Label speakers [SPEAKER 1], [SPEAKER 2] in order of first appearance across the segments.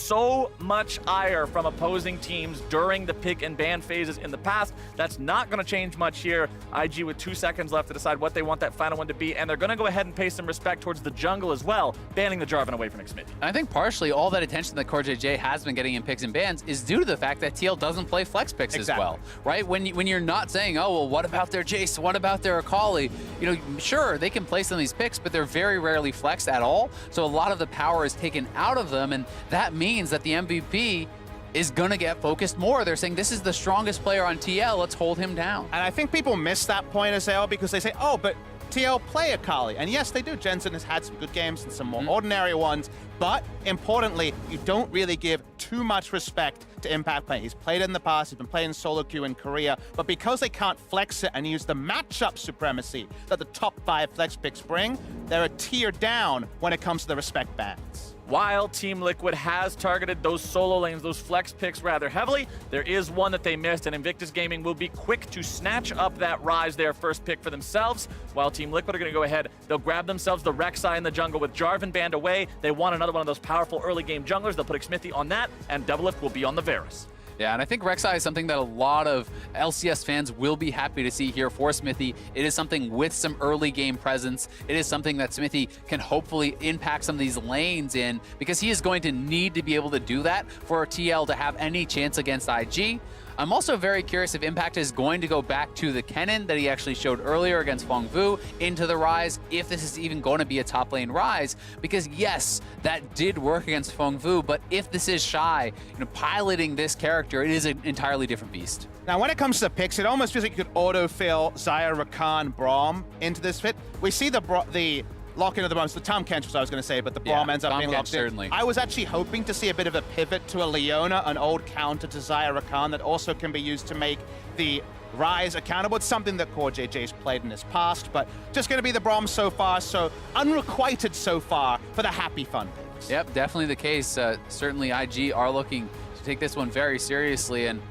[SPEAKER 1] so much ire from opposing teams during the pick and ban phases in the past. That's not going to change much here. IG with 2 seconds left to decide what they want that final one to be, and they're going to go ahead and pay some respect towards the jungle as well, banning the Jarvan away from Xmithie.
[SPEAKER 2] I think partially all that attention that CoreJJ has been getting in picks and bans is due to the fact that TL doesn't play flex picks as well, right? When you're not saying, oh, well, what about their Jace? What about their Akali? You know, sure, they can play some of these picks, but they're very rarely flexed at all. So a lot of the power is taken out of them, and that means that the MVP is going to get focused more. They're saying, this is the strongest player on TL, let's hold him down.
[SPEAKER 3] And I think people miss that point as well because they say, oh, but TL play Akali. And yes, they do. Jensen has had some good games and some more ordinary ones. But importantly, you don't really give too much respect to Impact play. He's played it in the past. He's been playing solo queue in Korea. But because they can't flex it and use the matchup supremacy that the top 5 flex picks bring, they're a tier down when it comes to the respect bans.
[SPEAKER 1] While Team Liquid has targeted those solo lanes, those flex picks rather heavily, there is one that they missed, and Invictus Gaming will be quick to snatch up that Ryze, their first pick for themselves, while Team Liquid are going to go ahead. They'll grab themselves the Rek'Sai in the jungle with Jarvan banned away. They want another one of those powerful early game junglers. They'll put Xmithie on that, and Doublelift will be on the Varus.
[SPEAKER 2] Yeah, and I think Rek'Sai is something that a lot of LCS fans will be happy to see here for Xmithie. It is something with some early game presence. It is something that Xmithie can hopefully impact some of these lanes in, because he is going to need to be able to do that for TL to have any chance against IG. I'm also very curious if Impact is going to go back to the Kennen that he actually showed earlier against Fengvu into the Ryze, if this is even going to be a top lane Ryze, because yes, that did work against Fengvu, but if this is Shy, piloting this character, it is an entirely different beast.
[SPEAKER 3] Now, when it comes to picks, it almost feels like you could autofill Xayah, Rakan, Braum into this fit. We see the lock into the Braum. The Tahm Kench was what I was going to say, but the Braum ends up being locked in. I was actually hoping to see a bit of a pivot to a Leona, an old counter to Xayah Rakan that also can be used to make the Ryze accountable. It's something that CoreJJ's played in his past, but just going to be the Braum so far, so unrequited so far for the happy fun picks.
[SPEAKER 2] Yep, definitely the case. Certainly IG are looking to take this one very seriously, and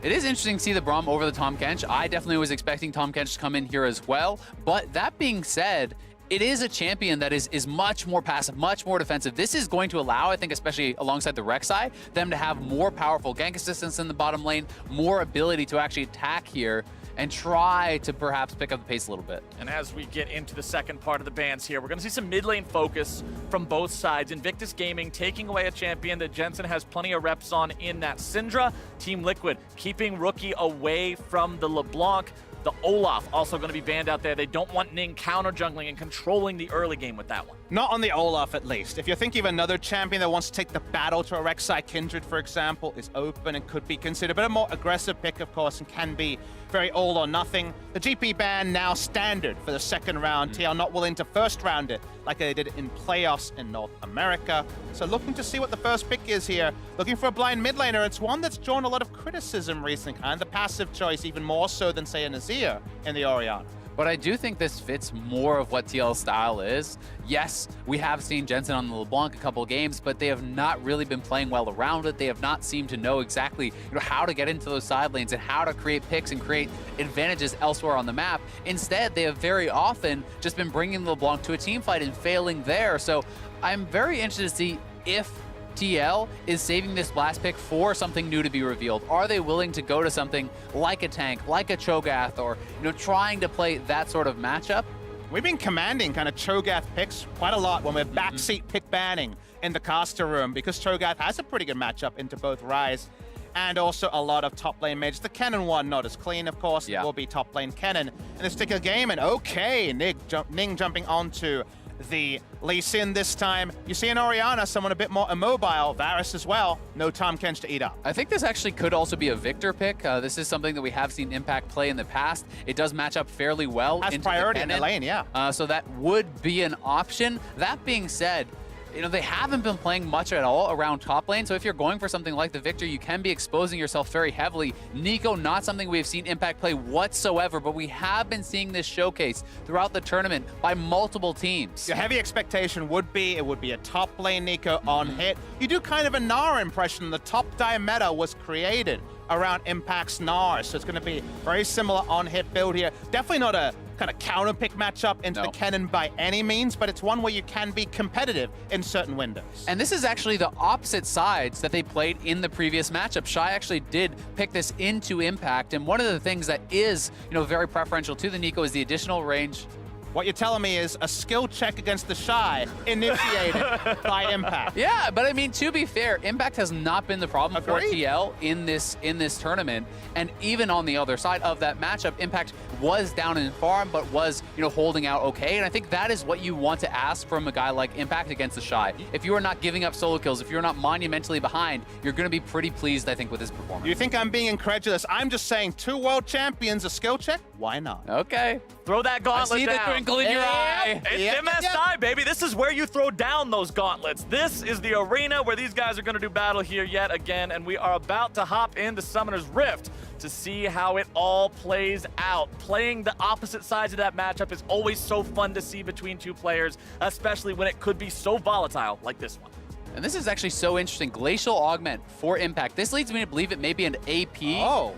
[SPEAKER 2] it is interesting to see the Braum over the Tahm Kench. I definitely was expecting Tahm Kench to come in here as well, but that being said, it is a champion that is much more passive, much more defensive. This is going to allow, I think, especially alongside the Rek'Sai, them to have more powerful gank assistance in the bottom lane, more ability to actually attack here, and try to perhaps pick up the pace a little bit.
[SPEAKER 1] And as we get into the second part of the bans here, we're going to see some mid lane focus from both sides. Invictus Gaming taking away a champion that Jensen has plenty of reps on in that Syndra. Team Liquid keeping Rookie away from the LeBlanc. The Olaf also going to be banned out there. They don't want Ning counter jungling and controlling the early game with that one.
[SPEAKER 3] Not on the Olaf, at least. If you're thinking of another champion that wants to take the battle to a Rek'Sai Kindred, for example, is open and could be considered, but a more aggressive pick, of course, and can be very all or nothing. The GP ban now standard for the second round. TL not willing to first round it like they did in playoffs in North America. So looking to see what the first pick is here. Looking for a blind mid laner. It's one that's drawn a lot of criticism recently, and the passive choice even more so than, say, a Nazir in the Orianna.
[SPEAKER 2] But I do think this fits more of what TL's style is. Yes, we have seen Jensen on the LeBlanc a couple games, but they have not really been playing well around it. They have not seemed to know exactly how to get into those side lanes and how to create picks and create advantages elsewhere on the map. Instead, they have very often just been bringing LeBlanc to a team fight and failing there. So I'm very interested to see if TL is saving this last pick for something new to be revealed. Are they willing to go to something like a tank, like a Cho'Gath, or trying to play that sort of matchup?
[SPEAKER 3] We've been commanding kind of Cho'Gath picks quite a lot when we're backseat pick banning in the caster room, because Cho'Gath has a pretty good matchup into both Ryze and also a lot of top lane mages. The Kennen one, not as clean, of course. It will be top lane Kennen in this particular game. And okay, Ning jumping onto the Lee Sin this time. You see an Orianna, someone a bit more immobile. Varus as well. No Tahm Kench to eat up.
[SPEAKER 2] I think this actually could also be a Victor pick. This is something that we have seen Impact play in the past. It does match up fairly well.
[SPEAKER 3] Has priority in the lane, yeah.
[SPEAKER 2] So that would be an option. That being said, they haven't been playing much at all around top lane, so if you're going for something like the Victor, you can be exposing yourself very heavily. Nico, not something we've seen Impact play whatsoever, but we have been seeing this showcase throughout the tournament by multiple teams.
[SPEAKER 3] Your heavy expectation would be, it would be a top lane Nico on hit. You do kind of a Nara impression. The top die meta was created around Impact's Nara, so it's going to be very similar on hit build here. Definitely not a kind of counter pick matchup into the Kennen by any means, but it's one where you can be competitive in certain windows.
[SPEAKER 2] And this is actually the opposite sides that they played in the previous matchup. Shy actually did pick this into Impact, and one of the things that is, very preferential to the Nico is the additional range.
[SPEAKER 3] What you're telling me is a skill check against the Shy initiated by Impact.
[SPEAKER 2] Yeah, but I mean, to be fair, Impact has not been the problem for TL in this tournament. And even on the other side of that matchup, Impact was down in farm, but was, holding out okay. And I think that is what you want to ask from a guy like Impact against the Shy. If you are not giving up solo kills, if you're not monumentally behind, you're going to be pretty pleased, I think, with his performance.
[SPEAKER 3] You think I'm being incredulous? I'm just saying 2 world champions, a skill check? Why not?
[SPEAKER 2] Okay.
[SPEAKER 1] Throw that gauntlet
[SPEAKER 2] I see
[SPEAKER 1] down.
[SPEAKER 2] the twinkle in your eye.
[SPEAKER 1] It's MSI, baby. This is where you throw down those gauntlets. This is the arena where these guys are going to do battle here yet again, and we are about to hop into Summoner's Rift to see how it all plays out. Playing the opposite sides of that matchup is always so fun to see between two players, especially when it could be so volatile like this one.
[SPEAKER 2] And this is actually so interesting. Glacial Augment for Impact. This leads me to believe it may be an AP.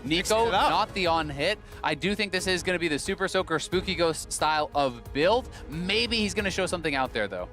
[SPEAKER 2] Nico, not the on-hit. I do think this is going to be the Super Soaker Spooky Ghost style of build. Maybe he's going to show something out there, though.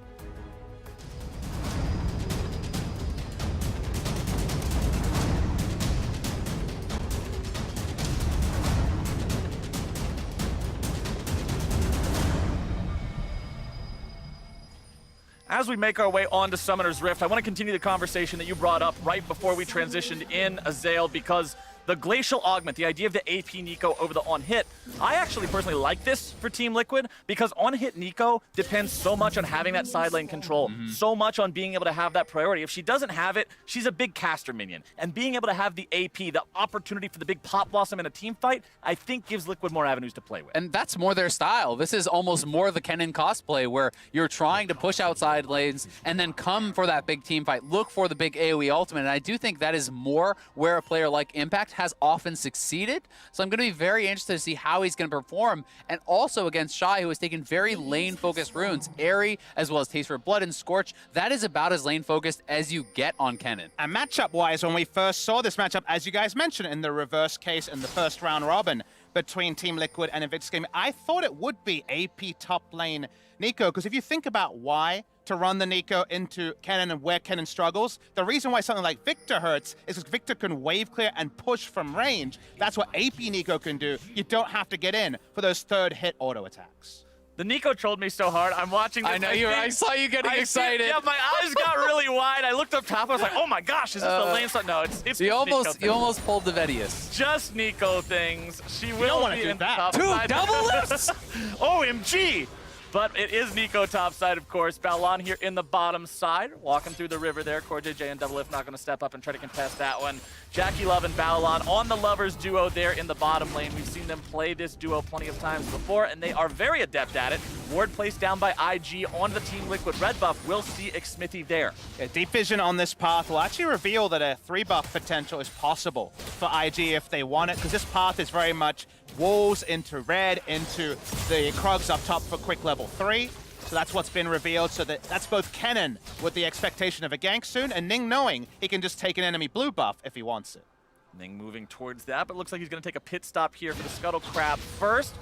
[SPEAKER 1] As we make our way on to Summoner's Rift, I want to continue the conversation that you brought up right before we transitioned in, Azael, because the Glacial Augment, the idea of the AP Nico over the on-hit, I actually personally like this for Team Liquid because on-hit Nico depends so much on having that side lane control, so much on being able to have that priority. If she doesn't have it, she's a big caster minion. And being able to have the AP, the opportunity for the big pop blossom in a team fight, I think gives Liquid more avenues to play with.
[SPEAKER 2] And that's more their style. This is almost more the Kennen cosplay where you're trying to push outside lanes and then come for that big team fight, look for the big AoE ultimate. And I do think that is more where a player like Impact has often succeeded. So I'm going to be very interested to see how he's going to perform. And also against Shy, who has taken very lane-focused runes, Airy, as well as Taste for Blood and Scorch. That is about as lane-focused as you get on Kennen.
[SPEAKER 3] And matchup-wise, when we first saw this matchup, as you guys mentioned, in the reverse case in the first round robin between Team Liquid and Invictus Gaming, I thought it would be AP top lane Nico, because if you think about why to run the Nico into Kennen and where Kennen struggles, the reason why something like Victor hurts is because Victor can wave clear and push from range. That's what AP Nico can do. You don't have to get in for those third hit auto attacks.
[SPEAKER 1] The Nico trolled me so hard. I'm watching this.
[SPEAKER 2] I know I saw you getting excited.
[SPEAKER 1] Yeah, my eyes got really wide. I looked up top. I was like, oh my gosh, is this the lane slot? No, it's
[SPEAKER 2] you almost pulled the Vedius.
[SPEAKER 1] Just Nico things. She will
[SPEAKER 3] don't want to
[SPEAKER 1] be
[SPEAKER 3] do
[SPEAKER 1] in
[SPEAKER 3] that.
[SPEAKER 1] the top
[SPEAKER 2] Two double lifts?
[SPEAKER 1] OMG! But it is Nico top side, of course. Balon here in the bottom side, walking through the river there. Core JJ and Double Lift not going to step up and try to contest that one. Jackie Love and Balon on the Lovers duo there in the bottom lane. We've seen them play this duo plenty of times before, and they are very adept at it. Ward placed down by IG on the Team Liquid red buff. We'll see Xmithy there.
[SPEAKER 3] Yeah, deep vision on this path will actually reveal that a 3-buff potential is possible for IG if they want it, because this path is very much walls into red, into the Krugs up top for quick level 3. So that's what's been revealed. So that's both Kennen with the expectation of a gank soon, and Ning knowing he can just take an enemy blue buff if he wants it.
[SPEAKER 1] Ning moving towards that, but looks like he's going to take a pit stop here for the Scuttle Crab first.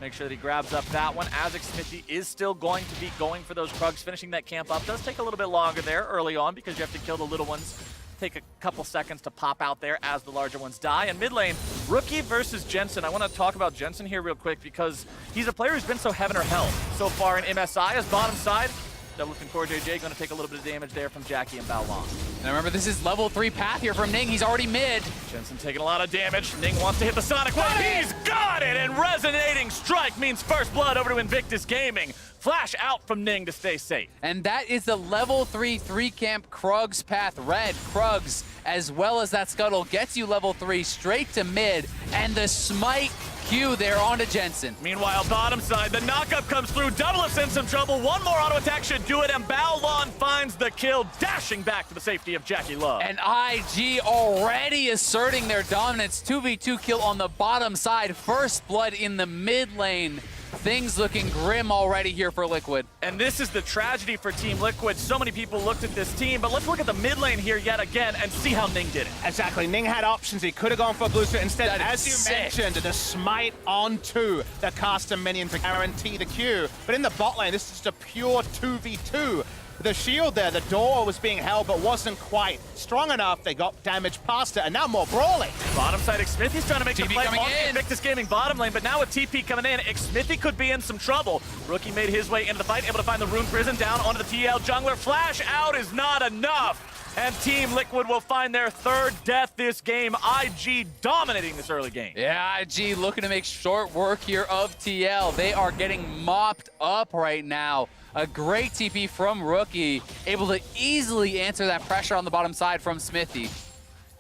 [SPEAKER 1] Make sure that he grabs up that one. as Xmithy is still going to be going for those Krugs. Finishing that camp up does take a little bit longer there early on because you have to kill the little ones. Take a couple seconds to pop out there as the larger ones die. And mid lane, Rookie versus Jensen. I want to talk about Jensen here real quick because he's a player who's been so heaven or hell so far in MSI. As bottom side, Double Lift and Core JJ going to take a little bit of damage there from Jackie and Balon.
[SPEAKER 2] And remember, this is level 3 path here from Ning. He's already mid.
[SPEAKER 1] Jensen taking a lot of damage. Ning wants to hit the Sonic Wave. He's got it! And Resonating Strike means first blood over to Invictus Gaming. Flash out from Ning to stay safe.
[SPEAKER 2] And that is the level 3 camp Krugs path. Red, Krugs, as well as that Scuttle gets you level 3 straight to mid. And the Smite Q there onto Jensen.
[SPEAKER 1] Meanwhile, bottom side, the knockup comes through. Double Lift's in some trouble. One more auto attack should do it, and Balon finds the kill, dashing back to the safety of Jackie Love.
[SPEAKER 2] And IG already asserting their dominance. 2v2 kill on the bottom side. First blood in the mid lane Things looking grim already here for Liquid.
[SPEAKER 1] And this is the tragedy for Team Liquid. So many people looked at this team, but let's look at the mid lane here yet again and see how Ning did it.
[SPEAKER 3] Exactly, Ning had options. He could have gone for a blue suit. Instead,
[SPEAKER 2] That
[SPEAKER 3] as
[SPEAKER 2] is
[SPEAKER 3] you
[SPEAKER 2] sick.
[SPEAKER 3] mentioned, the smite onto the caster minion to guarantee the Q. But in the bot lane, this is just a pure 2v2. The shield there, the door was being held, but wasn't quite strong enough. They got damage past it, and now more brawling.
[SPEAKER 1] Bottom side, Xmithy's trying to make the
[SPEAKER 2] TP
[SPEAKER 1] play
[SPEAKER 2] coming
[SPEAKER 1] on
[SPEAKER 2] in.
[SPEAKER 1] Invictus Gaming bottom lane, but now with TP coming in, Xmithy could be in some trouble. Rookie made his way into the fight, able to find the Rune Prison down onto the TL jungler. Flash out is not enough, and Team Liquid will find their third death this game. IG dominating this early game.
[SPEAKER 2] Yeah, IG looking to make short work here of TL. They are getting mopped up right now. A great TP from Rookie, able to easily answer that pressure on the bottom side from Smithy.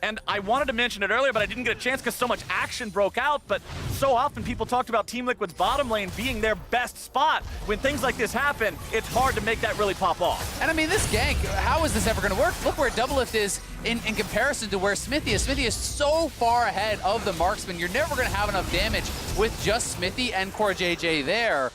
[SPEAKER 1] And I wanted to mention it earlier, but I didn't get a chance because so much action broke out. But so often people talked about Team Liquid's bottom lane being their best spot. When things like this happen, it's hard to make that really pop off.
[SPEAKER 2] And I mean, this gank, how is this ever going to work? Look where Doublelift is in comparison to where Smithy is. Smithy is so far ahead of the marksman. You're never going to have enough damage with just Smithy and Core JJ there.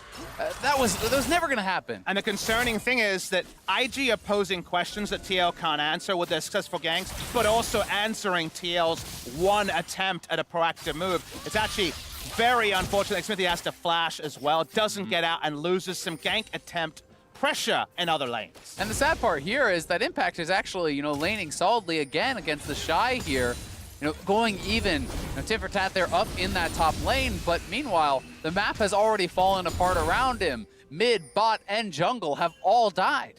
[SPEAKER 2] That was never going to happen.
[SPEAKER 3] And the concerning thing is that IG are posing questions that TL can't answer with their successful ganks, but also answering TL's one attempt at a proactive move. It's actually very unfortunate that Smithy has to flash as well, doesn't get out and loses some gank attempt pressure in other lanes.
[SPEAKER 2] And the sad part here is that Impact is actually, laning solidly again against the Shy here. Going even, tit for tat, they're up in that top lane, but meanwhile, the map has already fallen apart around him. Mid, bot, and jungle have all died.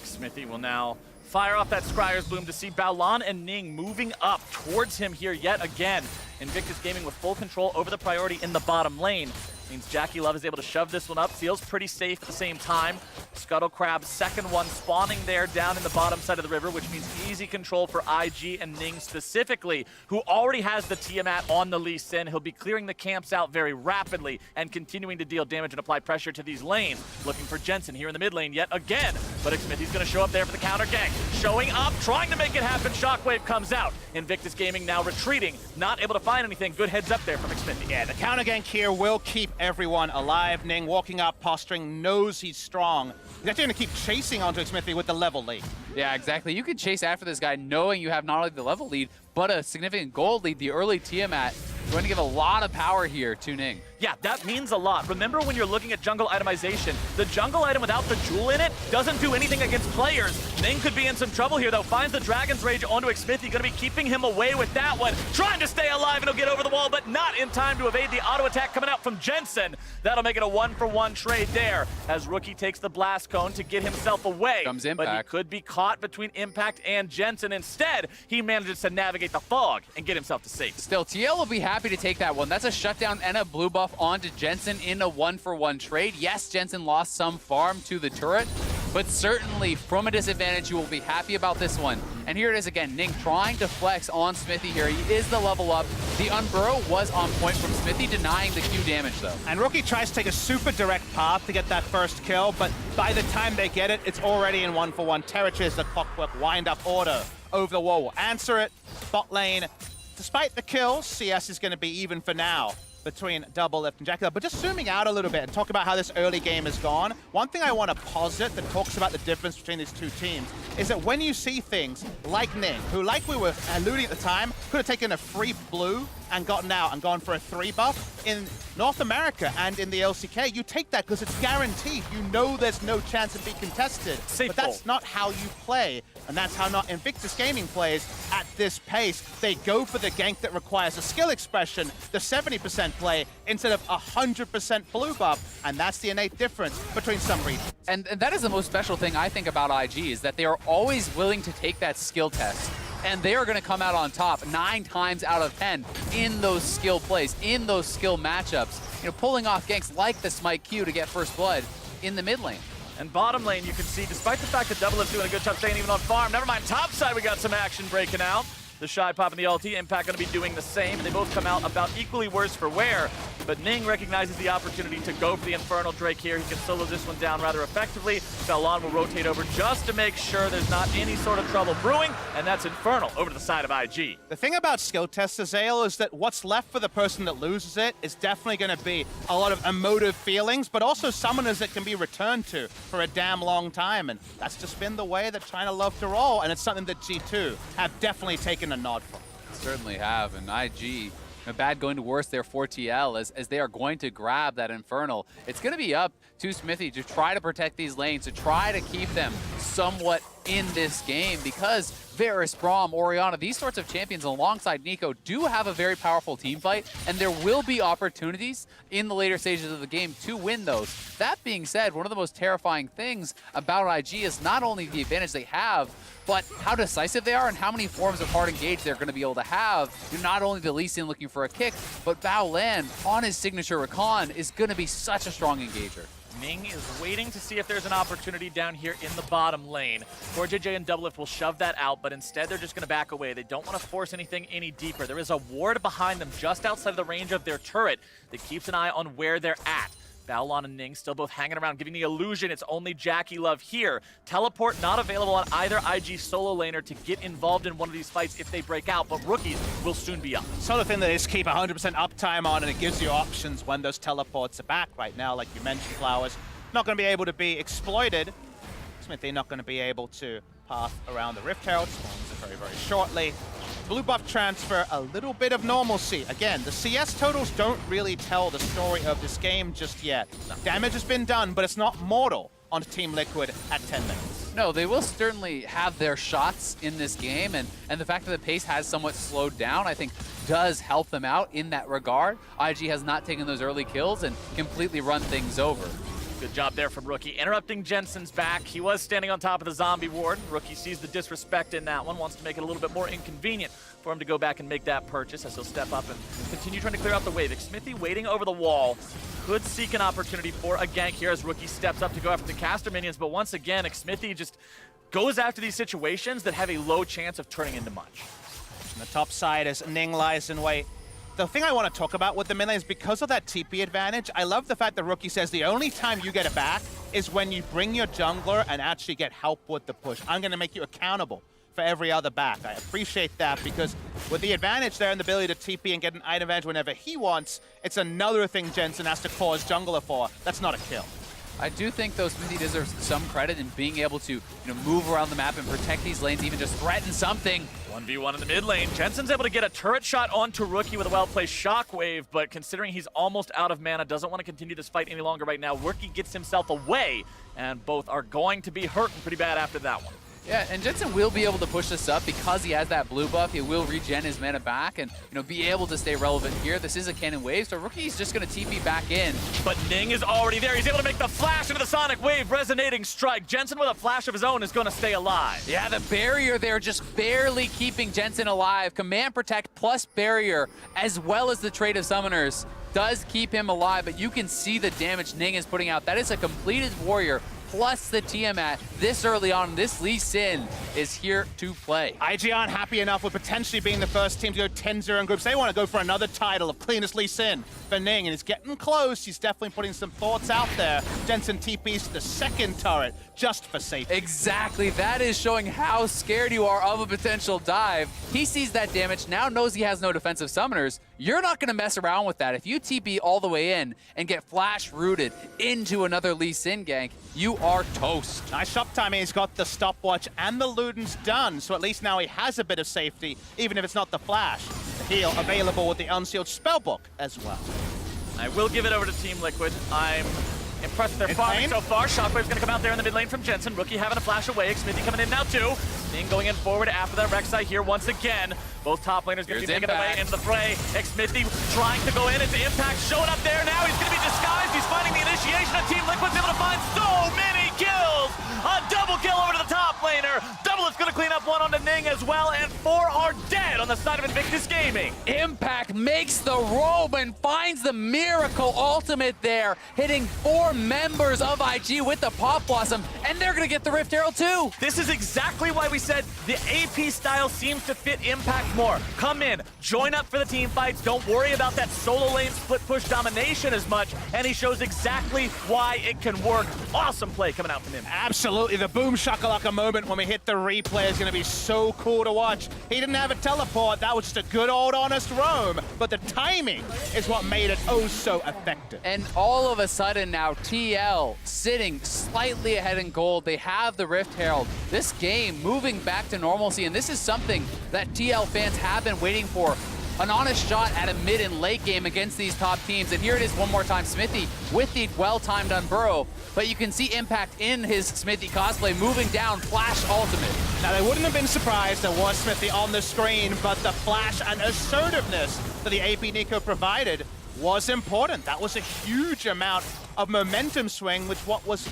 [SPEAKER 1] Smithy will now fire off that Scryer's Bloom to see Baolan and Ning moving up towards him here yet again. Invictus Gaming with full control over the priority in the bottom lane. Means Jackie Love is able to shove this one up. Feels pretty safe at the same time. Scuttle Crab, second one spawning there down in the bottom side of the river, which means easy control for IG and Ning specifically, who already has the Tiamat on the Lee Sin. He'll be clearing the camps out very rapidly and continuing to deal damage and apply pressure to these lanes. Looking for Jensen here in the mid lane yet again, but Smithy's going to show up there for the counter gank. Showing up, trying to make it happen. Shockwave comes out. Invictus Gaming now retreating, not able to find anything. Good heads up there from Xmithy.
[SPEAKER 3] Yeah, the counter gank here will keep everyone alive. Ning walking up, posturing, knows he's strong. He's actually going to keep chasing onto Smithy with the level lead.
[SPEAKER 2] Yeah, exactly. You can chase after this guy knowing you have not only the level lead, but a significant gold lead. The early Tiamat going to give a lot of power here to Ning.
[SPEAKER 1] Yeah, that means a lot. Remember when you're looking at jungle itemization, the jungle item without the jewel in it doesn't do anything against players. Ning could be in some trouble here, though. Finds the Dragon's Rage onto Xmithy. Going to be keeping him away with that one. Trying to stay alive, and he'll get over the wall, but not in time to evade the auto attack coming out from Jensen. That'll make it a 1-for-1 trade there, as Rookie takes the blast cone to get himself away.
[SPEAKER 2] Comes
[SPEAKER 1] But he
[SPEAKER 2] Impact.
[SPEAKER 1] could be caught between Impact and Jensen. Instead, he manages to navigate the fog and get himself to safety.
[SPEAKER 2] Still, TL will be happy to take that one. That's a shutdown and a blue buff onto Jensen in a 1-for-1 trade. Yes, Jensen lost some farm to the turret, but certainly from a disadvantage, you will be happy about this one. And here it is again, Ning trying to flex on Smithy here. He is the level up. The Unburrow was on point from Smithy, denying the Q damage though.
[SPEAKER 3] And Rookie tries to take a super direct path to get that first kill, but by the time they get it, it's already in 1-for-1 territory as the Clockwork wind-up order over the wall will answer it. Bot lane, despite the kills, CS is going to be even for now between Doublelift and Jackie Love. But just zooming out a little bit and talk about how this early game has gone, one thing I want to posit that talks about the difference between these two teams is that when you see things like Ning, who, like we were alluding at the time, could have taken a free blue and gotten out and gone for a 3 buff in North America and in the LCK, you take that because it's guaranteed. You know there's no chance of being contested.
[SPEAKER 1] Safe
[SPEAKER 3] but that's not how you play, and that's how not Invictus Gaming plays at this pace. They go for the gank that requires a skill expression, the 70% play, instead of 100% blue buff, and that's the innate difference between some regions.
[SPEAKER 2] And that is the most special thing I think about IG, is that they are always willing to take that skill test. And they are going to come out on top 9 times out of 10 in those skill plays, in those skill matchups. Pulling off ganks like the Smite Q to get first blood in the mid lane.
[SPEAKER 1] And bottom lane, you can see, despite the fact that Doublelift's doing a good job staying even on farm, never mind, top side we got some action breaking out. The Shy popping the ulti, Impact going to be doing the same, and they both come out about equally worse for wear. but Ning recognizes the opportunity to go for the Infernal Drake here. He can solo this one down rather effectively. Bellon will rotate over just to make sure there's not any sort of trouble brewing, and that's Infernal over to the side of IG.
[SPEAKER 3] The thing about skill test, Azael, is that what's left for the person that loses it is definitely going to be a lot of emotive feelings, but also summoners that can be returned to for a damn long time, and that's just been the way that China love to roll, and it's something that G2 have definitely taken a nod from.
[SPEAKER 2] Certainly have, and IG, bad going to worse there for TL as they are going to grab that Infernal. It's going to be up to Smithy to try to protect these lanes, to try to keep them somewhat in this game, because Varus, Braum, Orianna, these sorts of champions alongside Nico do have a very powerful team fight, and there will be opportunities in the later stages of the game to win those. That being said, one of the most terrifying things about IG is not only the advantage they have, but how decisive they are and how many forms of hard engage they're going to be able to have. Not only the Lee Sin looking for a kick, but Bao Lan on his signature recon is going to be such a strong engager.
[SPEAKER 1] Ning is waiting to see if there's an opportunity down here in the bottom lane. JJ and Doublelift will shove that out, but instead they're just going to back away. They don't want to force anything any deeper. There is a ward behind them just outside of the range of their turret that keeps an eye on where they're at. Baolon and Ning still both hanging around, giving the illusion it's only Jackie Love here. Teleport not available on either IG solo laner to get involved in one of these fights if they break out, but rookies will soon be up.
[SPEAKER 3] Sort of thing that is keep 100% uptime on, and it gives you options when those teleports are back. Right now, like you mentioned, Flowers, not going to be able to be exploited. Smithy not going to be able to path around the Rift Herald. Spawns it very, very shortly. Blue buff transfer, a little bit of normalcy. Again, the CS totals don't really tell the story of this game just yet. Damage has been done, but it's not mortal on Team Liquid at 10 minutes.
[SPEAKER 2] No, they will certainly have their shots in this game, and the fact that the pace has somewhat slowed down, I think, does help them out in that regard. IG has not taken those early kills and completely run things over.
[SPEAKER 1] Good job there from Rookie. Interrupting Jensen's back. He was standing on top of the zombie ward. Rookie sees the disrespect in that one, wants to make it a little bit more inconvenient for him to go back and make that purchase as he'll step up and continue trying to clear out the wave. Smithy waiting over the wall. Could seek an opportunity for a gank here as Rookie steps up to go after the caster minions, but once again, Smithy just goes after these situations that have a low chance of turning into much.
[SPEAKER 3] On the top side as Ning lies in wait. The thing I want to talk about with the mid lane is because of that TP advantage, I love the fact that Rookie says the only time you get it back is when you bring your jungler and actually get help with the push. I'm going to make you accountable for every other back. I appreciate that because with the advantage there and the ability to TP and get an item advantage whenever he wants, it's another thing Jensen has to call his jungler for. That's not a kill.
[SPEAKER 2] I do think, though, Smithy deserves some credit in being able to move around the map and protect these lanes, even just threaten something.
[SPEAKER 1] 1v1 in the mid lane. Jensen's able to get a turret shot onto Rookie with a well-placed shockwave, but considering he's almost out of mana, doesn't want to continue this fight any longer right now. Rookie gets himself away, and both are going to be hurting pretty bad after that one.
[SPEAKER 2] Yeah, and Jensen will be able to push this up because he has that blue buff. He will regen his mana back and be able to stay relevant here. This is a cannon wave, so Rookie's just going to TP back in.
[SPEAKER 1] But Ning is already there. He's able to make the flash into the Sonic Wave, resonating strike. Jensen with a flash of his own is going to stay alive.
[SPEAKER 2] Yeah, the barrier there just barely keeping Jensen alive. Command Protect plus barrier, as well as the Trade of Summoners, does keep him alive, but you can see the damage Ning is putting out. That is a completed warrior plus the Tiamat this early on. This Lee Sin is here to play.
[SPEAKER 3] IG aren't happy enough with potentially being the first team to go 10-0 in groups. They want to go for another title of cleanest Lee Sin for Ning, and he's getting close. He's definitely putting some thoughts out there. Jensen TPs to the second turret just for safety.
[SPEAKER 2] Exactly. That is showing how scared you are of a potential dive. He sees that damage, now knows he has no defensive summoners. You're not going to mess around with that. If you TP all the way in and get flash rooted into another Lee Sin gank, you are toast.
[SPEAKER 3] Nice shop timing. He's got the stopwatch and the Luden's done, so at least now he has a bit of safety, even if it's not the flash. The heal available with the Unsealed Spellbook as well.
[SPEAKER 1] I will give it over to Team Liquid. I'm impressed with their farming so far. Shockwave's going to come out there in the mid lane from Jensen. Rookie having a flash away. Smithy coming in now too. Ning going in forward after that Rek'Sai here once again. Both top laners going to be taken away into the fray. Smithy trying to go in. It's Impact showing up there now. He's going to be disguised. He's finding the initiation. And Team Liquid's able to find so many kills. A double kill over to the top laner. Doublelift's going to clean up one onto Ning as well. And 4 are dead on the side of Invictus Gaming.
[SPEAKER 2] Impact makes the robe and finds the miracle ultimate there, hitting 4 members of IG with the Pop Blossom, and they're gonna get the Rift Herald too.
[SPEAKER 1] This is exactly why we said the AP style seems to fit Impact more. Come in, join up for the team fights, don't worry about that solo lane split push domination as much, and he shows exactly why it can work. Awesome play coming out from him.
[SPEAKER 3] Absolutely, the boom shakalaka moment when we hit the replay is going to be so cool to watch. He didn't have a teleport, that was just a good old honest roam, but the timing is what made it oh so effective.
[SPEAKER 2] And all of a sudden now, TL sitting slightly ahead in gold. They have the Rift Herald. This game moving back to normalcy, and this is something that TL fans have been waiting for. An honest shot at a mid and late game against these top teams. And here it is one more time, Smithy with the well-timed Unburrow. But you can see Impact in his Smithy cosplay moving down, Flash ultimate.
[SPEAKER 3] Now, they wouldn't have been surprised there was Smithy on the screen, but the flash and assertiveness that the AP Nico provided was important. That was a huge amount of momentum swing, which what was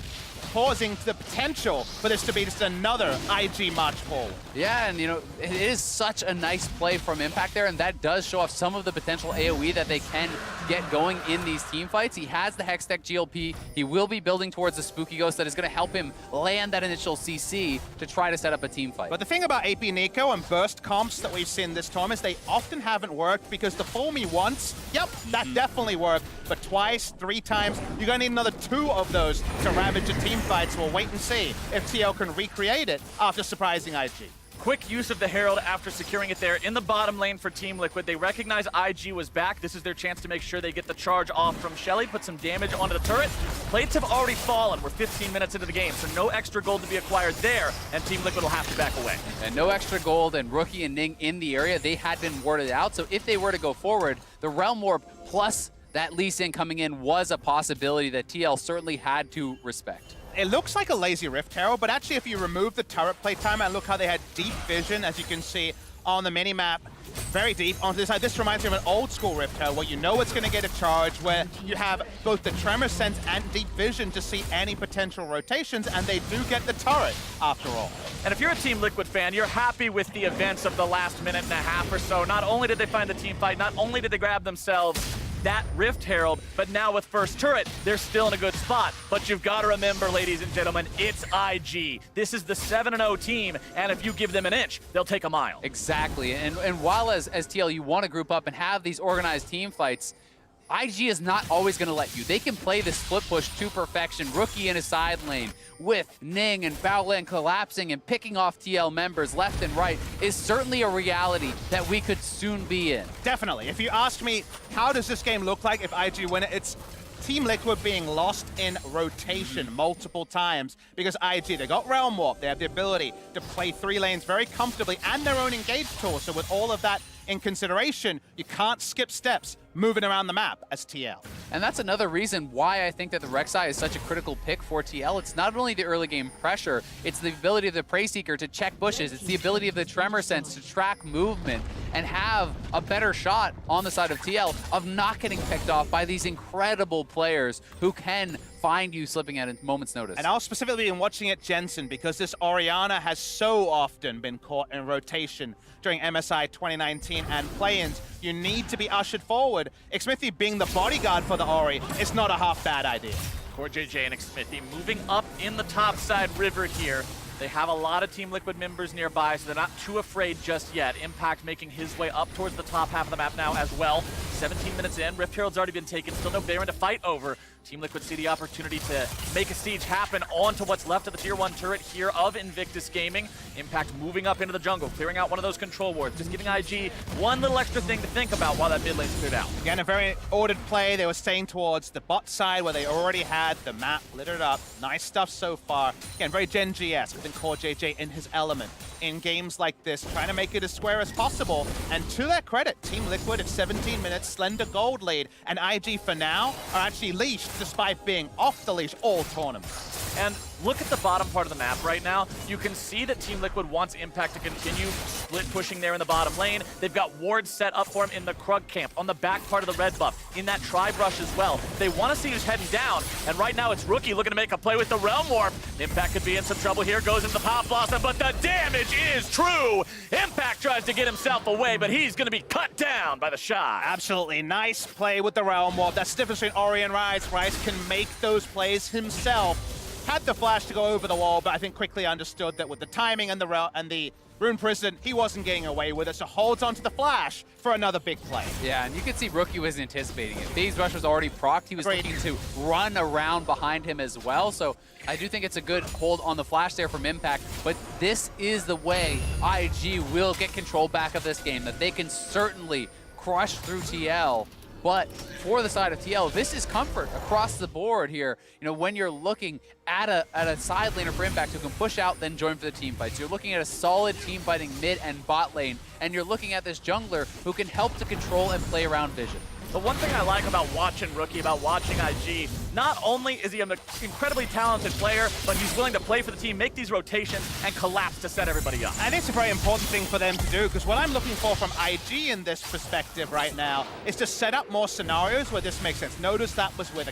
[SPEAKER 3] causing the potential for this to be just another IG march forward.
[SPEAKER 2] Yeah, and you know, it is such a nice play from Impact there, and that does show off some of the potential AoE that they can get going in these team fights. He has the Hex Tech GLP. He will be building towards the Spooky Ghost that is going to help him land that initial CC to try to set up a team fight.
[SPEAKER 3] But the thing about AP Nico and burst comps that we've seen this tournament is they often haven't worked because the fool me once, yep, that definitely worked, but twice, 3 times, you're going to need another 2 of those to ravage a team fight, so we'll wait and see if TL can recreate it after surprising IG.
[SPEAKER 1] Quick use of the Herald after securing it there in the bottom lane for Team Liquid. They recognize IG was back. This is their chance to make sure they get the charge off from Shelly, put some damage onto the turret. Plates have already fallen. We're 15 minutes into the game, so no extra gold to be acquired there, and Team Liquid will have to back away.
[SPEAKER 2] And no extra gold, and Rookie and Ning in the area. They had been warded out, so if they were to go forward, the Realm Warp plus that Lee Sin coming in was a possibility that TL certainly had to respect.
[SPEAKER 3] It looks like a lazy Rift Herald, but actually if you remove the turret play time and look how they had deep vision, as you can see on the minimap, very deep onto this side. This reminds me of an old school Rift Herald where you know it's going to get a charge, where you have both the tremor sense and deep vision to see any potential rotations, and they do get the turret after all.
[SPEAKER 1] And if you're a Team Liquid fan, you're happy with the events of the last minute and a half or so. Not only did they find the team fight, not only did they grab themselves that Rift Herald, but now with first turret, they're still in a good spot. But you've got to remember, ladies and gentlemen, it's IG. This is the 7-0 team, and if you give them an inch, they'll take a mile.
[SPEAKER 2] Exactly, and while as TL you want to group up and have these organized team fights, IG is not always going to let you. They can play this split push to perfection. Rookie in his side lane with Ning and Baolan collapsing and picking off TL members left and right is certainly a reality that we could soon be in.
[SPEAKER 3] Definitely. If you ask me, how does this game look like if IG win it, it's Team Liquid being lost in rotation multiple times because IG, they got Realm Warp, they have the ability to play 3 lanes very comfortably and their own engage tool. So with all of that in consideration, you can't skip steps moving around the map as TL.
[SPEAKER 2] And that's another reason why I think that the Rek'Sai is such a critical pick for TL. It's not only the early game pressure, it's the ability of the Prey Seeker to check bushes, it's the ability of the Tremor Sense to track movement and have a better shot on the side of TL of not getting picked off by these incredible players who can find you slipping at a moment's notice.
[SPEAKER 3] And I'll specifically been watching it Jensen because this Orianna has so often been caught in rotation during MSI 2019 and play-ins. You need to be ushered forward. Xmithy being the bodyguard for the Ori is not a half bad idea.
[SPEAKER 1] Core JJ and Xmithy moving up in the top side river here. They have a lot of Team Liquid members nearby, so they're not too afraid just yet. Impact making his way up towards the top half of the map now as well. 17 minutes in, Rift Herald's already been taken, still no Baron to fight over. Team Liquid see the opportunity to make a siege happen onto what's left of the Tier 1 turret here of Invictus Gaming. Impact moving up into the jungle, clearing out one of those control wards, just giving IG one little extra thing to think about while that mid lane's cleared out.
[SPEAKER 3] Again, a very ordered play. They were staying towards the bot side where they already had the map littered up. Nice stuff so far. Again, very Gen G-esque within Core JJ in his element. In games like this, trying to make it as square as possible. And to their credit, Team Liquid at 17 minutes, slender gold lead, and IG for now are actually leashed despite being off the leash all tournament.
[SPEAKER 1] And look at the bottom part of the map right now. You can see that Team Liquid wants Impact to continue split pushing there in the bottom lane. They've got wards set up for him in the Krug camp, on the back part of the red buff, in that tri-brush as well. They want to see who's heading down, and right now it's Rookie looking to make a play with the Realm Warp. Impact could be in some trouble here, goes into the Pop Blossom, but the damage is true! Impact tries to get himself away, but he's going to be cut down by the shot.
[SPEAKER 3] Absolutely nice play with the Realm Warp. That's the difference between Ori and Ryze. Ryze can make those plays himself. Had the flash to go over the wall, but I think quickly understood that with the timing and the Rune Prison, he wasn't getting away with it, so holds onto the flash for another big play.
[SPEAKER 2] Yeah, and you could see Rookie was anticipating it. Phase Rush was already procced. He was looking to run around behind him as well, so I do think it's a good hold on the flash there from Impact, but this is the way IG will get control back of this game, that they can certainly crush through TL. But for the side of TL, this is comfort across the board here. You know, when you're looking at a side laner for Impact who can push out, then join for the team fights. You're looking at a solid team fighting mid and bot lane, and you're looking at this jungler who can help to control and play around vision.
[SPEAKER 1] The one thing I like about watching Rookie, about watching IG, not only is he an incredibly talented player, but he's willing to play for the team, make these rotations, and collapse to set everybody up.
[SPEAKER 3] And it's a very important thing for them to do, because what I'm looking for from IG in this perspective right now is to set up more scenarios where this makes sense. Notice that was with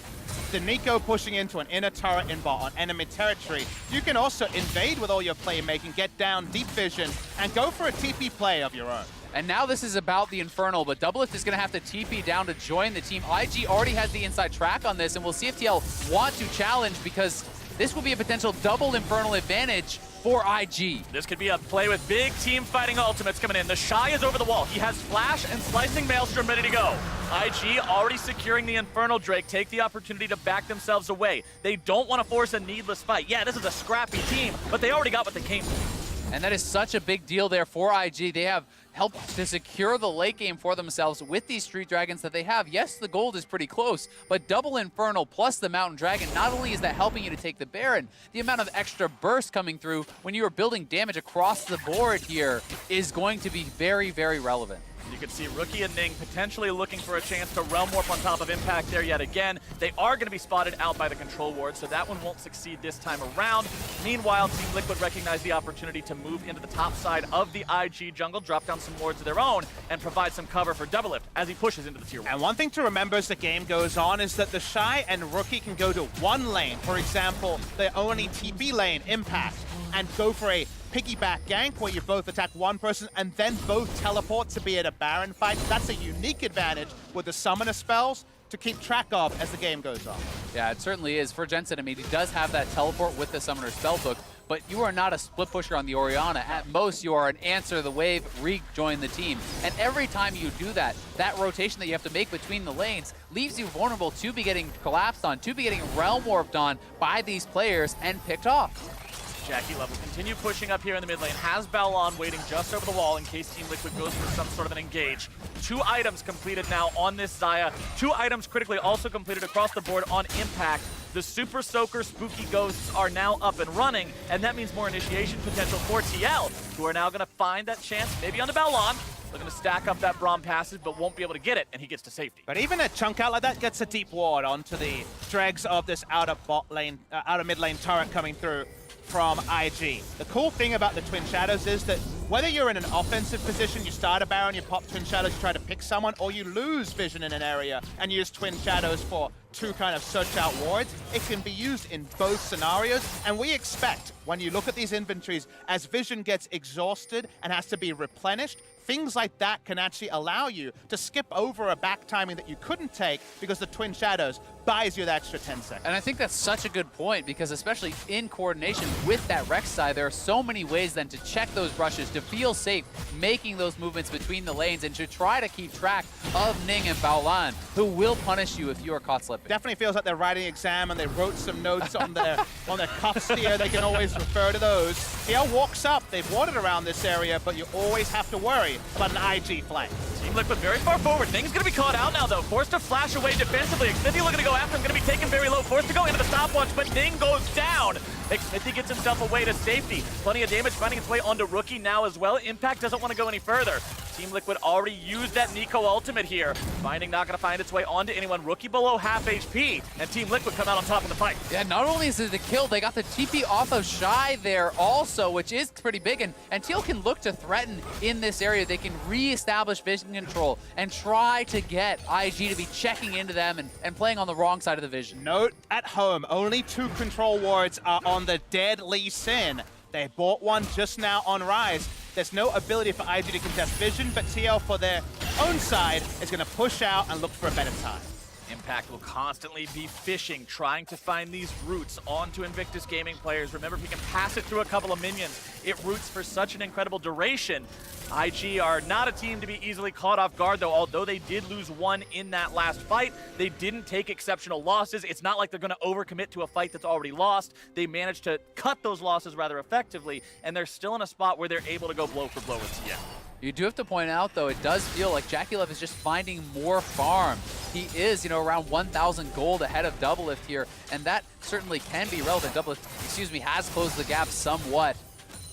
[SPEAKER 3] the Nico pushing into an inner turret in bot on enemy territory. You can also invade with all your playmaking, get down deep vision, and go for a TP play of your own.
[SPEAKER 2] And now this is about the Infernal, but Doublelift is going to have to TP down to join the team. IG already has the inside track on this, and we'll see if TL want to challenge, because this will be a potential double Infernal advantage for IG.
[SPEAKER 1] This could be a play with big team fighting ultimates coming in. The Shy is over the wall. He has Flash and Slicing Maelstrom ready to go. IG already securing the Infernal Drake, take the opportunity to back themselves away. They don't want to force a needless fight. Yeah, this is a scrappy team, but they already got what they came for.
[SPEAKER 2] And that is such a big deal there for IG. They have helped to secure the late game for themselves with these Street Dragons that they have. Yes, the gold is pretty close, but double Infernal plus the Mountain Dragon, not only is that helping you to take the Baron, the amount of extra burst coming through when you are building damage across the board here is going to be very, very relevant.
[SPEAKER 1] You can see Rookie and Ning potentially looking for a chance to Realm Warp on top of Impact there yet again. They are going to be spotted out by the control ward, so that one won't succeed this time around. Meanwhile, Team Liquid recognize the opportunity to move into the top side of the IG jungle, drop down some wards of their own, and provide some cover for Doublelift as he pushes into the tier 1.
[SPEAKER 3] And one thing to remember as the game goes on is that the Shy and Rookie can go to one lane. For example, the only TP lane, Impact, and go for a piggyback gank where you both attack one person and then both teleport to be at a Baron fight. That's a unique advantage with the summoner spells to keep track of as the game goes on.
[SPEAKER 2] Yeah, it certainly is. For Jensen, I mean, he does have that teleport with the summoner spellbook, but you are not a split pusher on the Orianna. At most, you are an answer the wave, rejoin the team. And every time you do that, that rotation that you have to make between the lanes leaves you vulnerable to be getting collapsed on, to be getting realm warped on by these players and picked off.
[SPEAKER 1] Jackie Level continue pushing up here in the mid lane. Has Balon waiting just over the wall in case Team Liquid goes for some sort of an engage. 2 items completed now on this Xayah. 2 items critically also completed across the board on Impact. The Super Soaker Spooky Ghosts are now up and running, and that means more initiation potential for TL, who are now going to find that chance, maybe on the Balon. Looking to stack up that Braum passage, but won't be able to get it, and he gets to safety.
[SPEAKER 3] But even a chunk out like that gets a deep ward onto the dregs of this outer bot lane, outer mid lane turret coming through from IG. The cool thing about the Twin Shadows is that whether you're in an offensive position, you start a Baron, you pop Twin Shadows, you try to pick someone, or you lose vision in an area and use Twin Shadows for 2 kind of search out wards, it can be used in both scenarios. And we expect, when you look at these inventories, as vision gets exhausted and has to be replenished, things like that can actually allow you to skip over a back timing that you couldn't take because the Twin Shadows buys you the extra 10 seconds.
[SPEAKER 2] And I think that's such a good point, because especially in coordination with that Rek'Sai, there are so many ways then to check those rushes, to feel safe making those movements between the lanes, and to try to keep track of Ning and Baolan, who will punish you if you are caught slipping.
[SPEAKER 3] Definitely feels like they're writing an exam and they wrote some notes on their cuffs here. They can always refer to those. TL walks up. They've warded around this area, but you always have to worry about an IG flank.
[SPEAKER 1] Team Liquid very far forward. Thing's going to be caught out now, though. Forced to flash away defensively. Xmithie looking to go after him. Going to be taken very low. Forced to go into the stopwatch, but Ning goes down. Xmithie gets himself away to safety. Plenty of damage finding its way onto Rookie now as well. Impact doesn't want to go any further. Team Liquid already used that Nico ultimate here. Binding not going to find its way onto anyone. Rookie below half HP, and Team Liquid come out on top of the fight.
[SPEAKER 2] Yeah, not only is it the kill, they got the TP off of Shy there also, which is pretty big, and Teal can look to threaten in this area. They can re-establish vision control and try to get IG to be checking into them and playing on the wrong side of the vision.
[SPEAKER 3] Note at home, only 2 control wards are on the dead Lee Sin. They bought one just now on Rise. There's no ability for IG to contest vision, but TL for their own side is going to push out and look for a better time.
[SPEAKER 1] Impact will constantly be fishing, trying to find these routes onto Invictus Gaming players. Remember, if we can pass it through a couple of minions, it roots for such an incredible duration. IG are not a team to be easily caught off guard, though. Although they did lose one in that last fight, they didn't take exceptional losses. It's not like they're going to overcommit to a fight that's already lost. They managed to cut those losses rather effectively, and they're still in a spot where they're able to go blow for blow with TM.
[SPEAKER 2] You do have to point out, though, it does feel like JackeyLove is just finding more farm. He is, around 1,000 gold ahead of Doublelift here, and that certainly can be relevant. Doublelift, has closed the gap somewhat,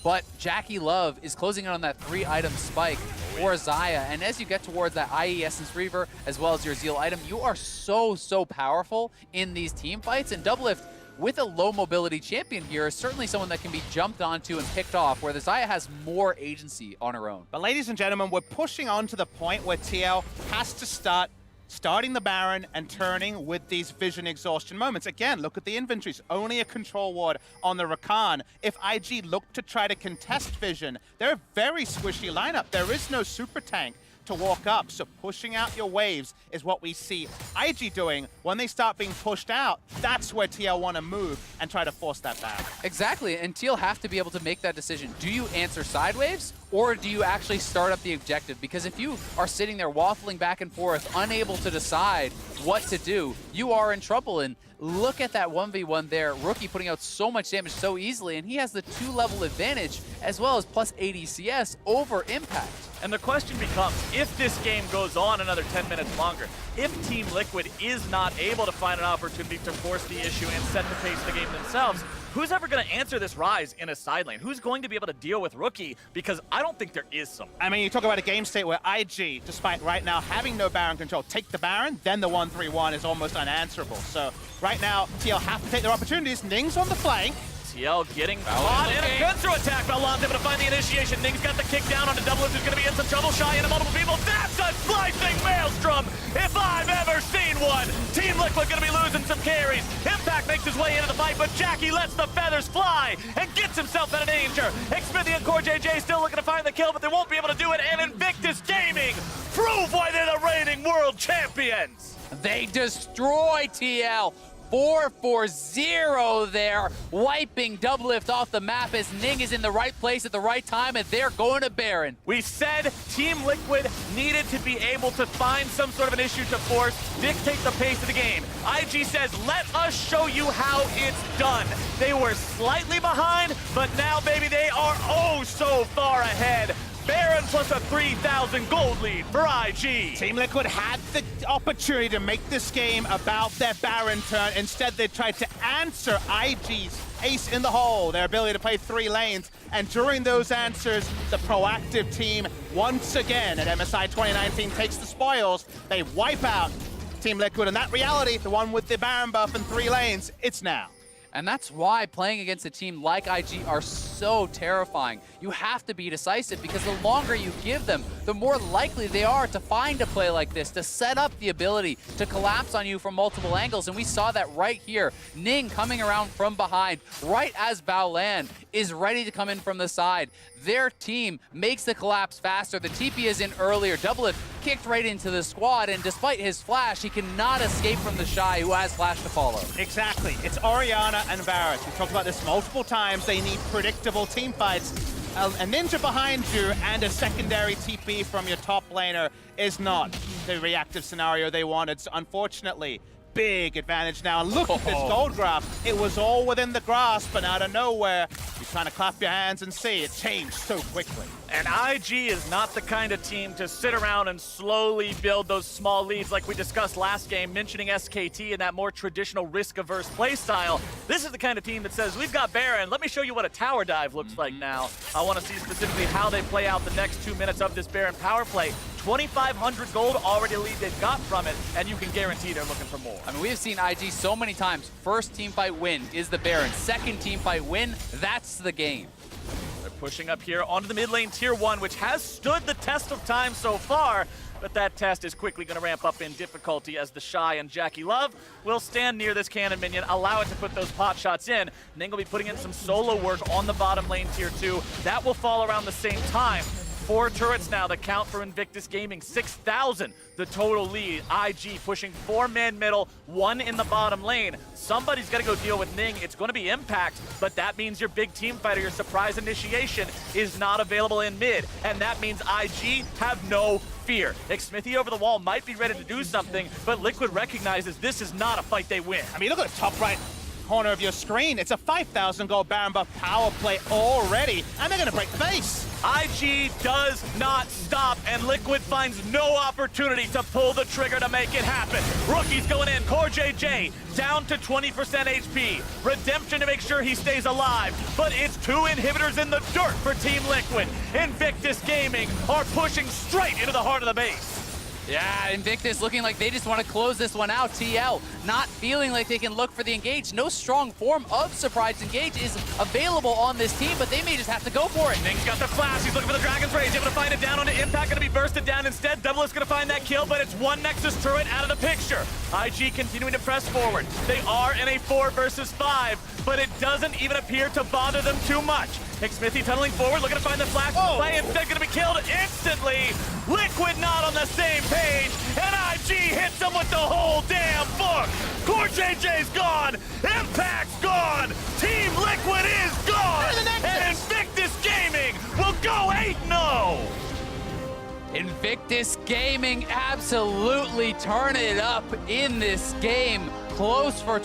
[SPEAKER 2] but JackeyLove is closing in on that 3-item spike for Xayah, and as you get towards that IE Essence Reaver, as well as your Zeal item, you are so powerful in these team fights, and Doublelift, with a low mobility champion here, is certainly someone that can be jumped onto and picked off, where the Xayah has more agency on her own.
[SPEAKER 3] But ladies and gentlemen, we're pushing on to the point where TL has to starting the Baron and turning with these vision exhaustion moments. Again, look at the inventories. Only a control ward on the Rakan. If IG look to try to contest vision, they're a very squishy lineup. There is no super tank to walk up, so pushing out your waves is what we see IG doing. When they start being pushed out, that's where TL want to move and try to force that back.
[SPEAKER 2] Exactly, and Teal have to be able to make that decision. Do you answer side waves, or do you actually start up the objective? Because if you are sitting there waffling back and forth, unable to decide what to do, you are in trouble. And look at that 1v1 there. Rookie putting out so much damage so easily, and he has the 2-level advantage, as well as plus 80 CS over Impact.
[SPEAKER 1] And the question becomes, if this game goes on another 10 minutes longer, if Team Liquid is not able to find an opportunity to force the issue and set the pace of the game themselves, who's ever going to answer this Rise in a side lane? Who's going to be able to deal with Rookie? Because I don't think there is someone.
[SPEAKER 3] I mean, you talk about a game state where IG, despite right now having no Baron control, take the Baron, then the 1-3-1 is almost unanswerable. So right now, TL have to take their opportunities. Ning's on the flank.
[SPEAKER 1] TL getting caught in a Gunsthrow attack. Balon's able to find the initiation. Ning's got the kick down onto Doublelift, who's going to be in some trouble. Shy into multiple people. That's a slicing maelstrom if I've ever seen one. Team Liquid going to be losing some carries. Impact makes his way into the fight, but Jackie lets the feathers fly and gets himself out of danger. Xmithy and Core JJ still looking to find the kill, but they won't be able to do it. And Invictus Gaming prove why they're the reigning world champions.
[SPEAKER 2] They destroy TL. 4-4-0 there, wiping Doublelift off the map as Ning is in the right place at the right time, and they're going to Baron.
[SPEAKER 1] We said Team Liquid needed to be able to find some sort of an issue to force, dictate the pace of the game. IG says, let us show you how it's done. They were slightly behind, but now, baby, they are oh so far ahead. Baron plus a 3,000 gold lead for IG.
[SPEAKER 3] Team Liquid had the opportunity to make this game about their Baron turn. Instead, they tried to answer IG's ace in the hole, their ability to play 3 lanes. And during those answers, the proactive team, once again, at MSI 2019, takes the spoils. They wipe out Team Liquid. And that reality, the one with the Baron buff and 3 lanes, it's now.
[SPEAKER 2] And that's why playing against a team like IG are so terrifying. You have to be decisive, because the longer you give them, the more likely they are to find a play like this, to set up the ability to collapse on you from multiple angles. And we saw that right here. Ning coming around from behind, right as Baolan is ready to come in from the side. Their team makes the collapse faster. The TP is in earlier. Doublelift kicked right into the squad, and despite his flash, he cannot escape from the Shy, who has flash to follow.
[SPEAKER 3] Exactly. It's Orianna and Varus. We've talked about this multiple times. They need predictable team fights. A ninja behind you and a secondary TP from your top laner is not the reactive scenario they wanted. So unfortunately, big advantage now. And look at this gold graph. It was all within the grasp, and out of nowhere, you Trying to clap your hands and see it change so quickly.
[SPEAKER 1] And IG is not the kind of team to sit around and slowly build those small leads like we discussed last game, mentioning SKT and that more traditional risk-averse playstyle. This is the kind of team that says, we've got Baron, let me show you what a tower dive looks like now. I want to see specifically how they play out the next 2 minutes of this Baron power play. 2,500 gold already lead they've got from it, and you can guarantee they're looking for more.
[SPEAKER 2] I mean, we have seen IG so many times. First team fight win is the Baron. Second team fight win, that's the game.
[SPEAKER 1] They're pushing up here onto the mid lane tier 1, which has stood the test of time so far, but that test is quickly going to ramp up in difficulty as the Shy and Jackie Love will stand near this cannon minion, allow it to put those pot shots in. Ning will be putting in some solo work on the bottom lane tier 2. That will fall around the same time. 4 turrets now that count for Invictus Gaming. 6,000 the total lead. IG pushing 4-man middle, 1 in the bottom lane. Somebody's got to go deal with Ning. It's going to be Impact, but that means your big team fighter, your surprise initiation, is not available in mid. And that means IG have no fear. Xmithie over the wall might be ready to do something, but Liquid recognizes this is not a fight they win.
[SPEAKER 3] I mean, look at the top right corner of your screen. It's a 5,000 gold Baron buff power play already, and they're going to break the base.
[SPEAKER 1] IG does not stop, and Liquid finds no opportunity to pull the trigger to make it happen. Rookie's going in. Core JJ down to 20% HP. Redemption to make sure he stays alive, but it's 2 inhibitors in the dirt for Team Liquid. Invictus Gaming are pushing straight into the heart of the base.
[SPEAKER 2] Yeah, Invictus looking like they just want to close this one out. TL not feeling like they can look for the engage. No strong form of surprise engage is available on this team, but they may just have to go for it.
[SPEAKER 1] Ning's got the flash. He's looking for the Dragon's Rage. Able to find it down onto Impact. Going to be bursted down instead. Double is going to find that kill, but it's 1 Nexus turret out of the picture. IG continuing to press forward. They are in a 4 versus 5, but it doesn't even appear to bother them too much. Xmithie tunneling forward, looking to find the flash. Play instead going to be killed instantly. Liquid not on the same page, and IG hits him with the whole damn book. Core JJ's gone, Impact's gone, Team Liquid is gone, and Invictus Gaming will go 8-0.
[SPEAKER 2] Invictus Gaming absolutely turning it up in this game. Close for